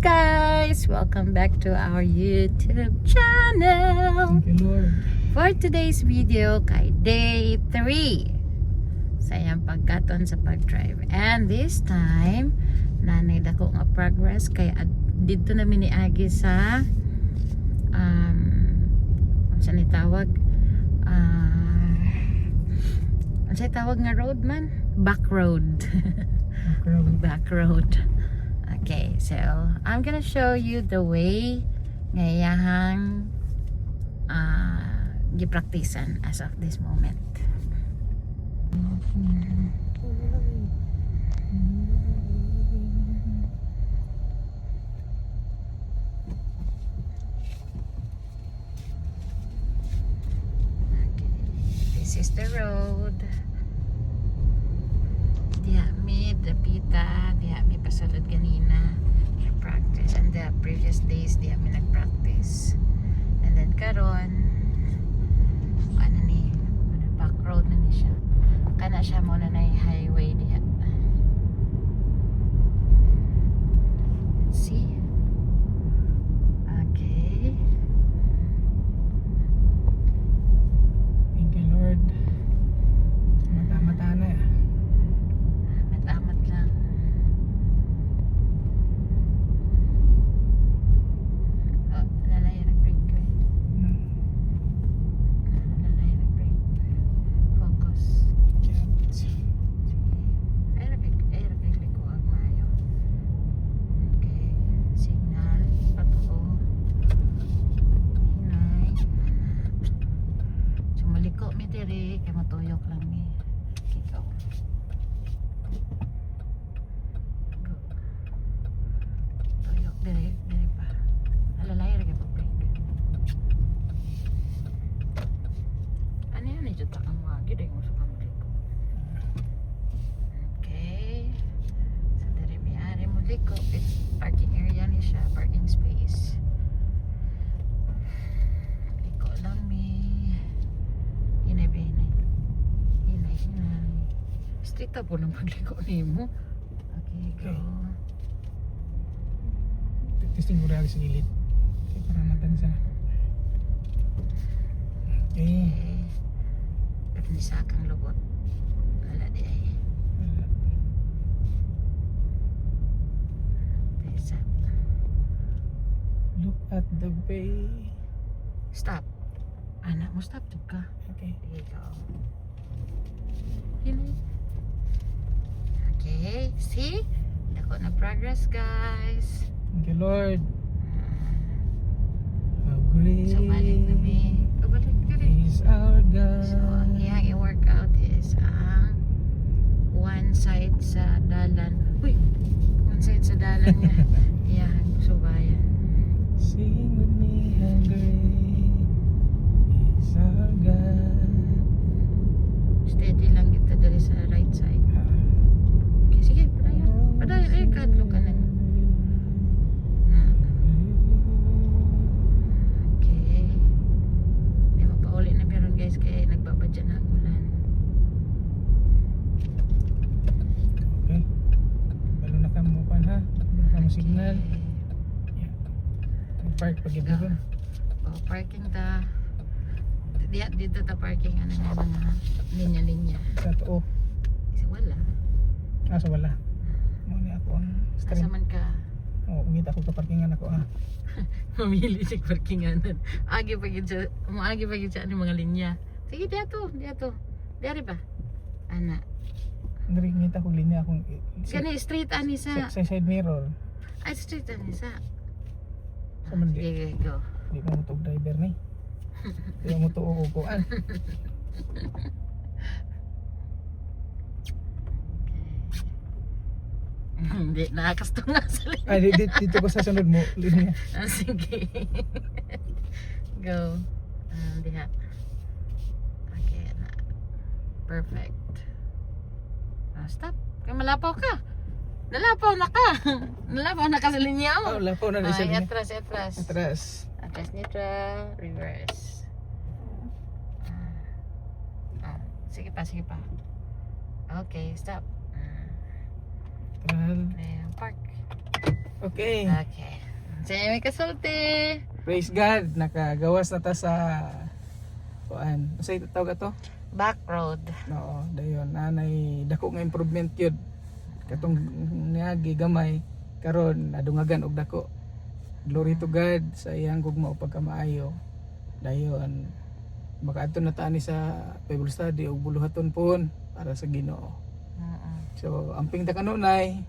guys! Welcome back to our YouTube channel. Thank you, Lord. For today's video, kay day 3 sa iyang pagkaton sa pag-drive. And this time, nanay dako nga progress kay dito namin ni Agi sa ano siya ni tawag? Ano siya tawag nga road man? Back road. Back road. Okay, so I'm gonna show you the way ngayahang gipraktisan as of this moment. Okay, this is the road. Diya mi dapita, diya mi pasulod ganina practice, and the previous days diya mi nag-practice, and then karon ano ni back road na ni siya, kana siya mo na highway diya. Let's see. Okay, Thank you, Lord. Mata-mata na. matamat lang. Oh, lalay nag-brake ko eh. Lalay nag-brake. Focus. Ay, nakiklik ko ang mayo. Okay. Signal. Patuo. Hinay. Sumaliko mi diri. Kaya matuyok lang mi. Okay, go. Go. Tuyok diri. Diri pa. Alalay rin ka pag-brake. Ano yan? Ito takang wagi. Dahil mo sa kamliko. Okay. So, dari may ari mo liko. Parking area ni siya. Parking space. Liko lang mi. Hinay ba hinay? Hinay. Stricta po ng pagliko ni mo. Okay, go. Testing ko rin sa gilid. Okay, para matansa. Okay. Okay. Pagkisa kang lubot. Wala di ay. Tesa. Look at the bay. Stop. Anak mo, stop to ka. Okay. There you go. Hinay. Okay, see? Dako na progress, guys. Thank you, Lord. How great So, balik na mi. Balik ka rin. is our God. So, ang iyang i-workout is ang one side sa dalan. Uy! One side sa dalan niya. Iyang subayan. Sing with me, how great is our God. Steady lang kita dari sa right side. Okay, sige. Padayon. Padayon. Ay, kadlo ka na. Okay. Hindi mapauli na meron guys kaya nagbabadya na ang ulan. Okay. Balo na ka mo pa ha. Balo ka mo signal. Park pag Go. ibig. Oh, parking ta. Dito ta parking ano nga mga linya-linya. Sa to. Kasi wala. So wala. Mo ni ako ang Asa stream. man ka. Oh, ugit ako sa parkingan ako ha. Mamili sa parkinganan. Agi pa gid sa maagi pa gid sa ano mga linya. Sige diato. Dari ba? Ana. Diri ngita ko linya akong Kani street ani sa sa side mirror. ay street ani sa. Sa man di. Sige, go. Di mo to driver ni. Di mo to ukuan. Hindi, nakasto nga sa linya. Ay dito ko sa sunod mo linya. Sige. Go. Diha. Okay, na. Perfect. Stop. Kaya malapaw ka. Nalapaw na ka. Nalapaw na ka sa linya mo. Oh, lapo na sa Ay, linya. atras. Atras. Atras nito. Reverse. Sige pa. Okay, stop. Tral. Ayan, park. Okay. Okay. Sige, may kasulti. Praise God, nakagawas na ta sa kuan. Sa tawag ato? Back road. Oo, dayon nanay dako nga improvement yun. Katong niagi gamay karon nadungagan og dako. Glory to God sa iyang gugma o pagkamaayo. Dayon makaadto na ta ni sa Bible study og buluhaton pon para sa Ginoo. So amping ta kanunay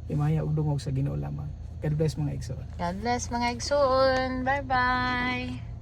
himaya og dungog sa Ginoo lamang. God bless mga igsoon. God bless mga igsoon. Bye-bye.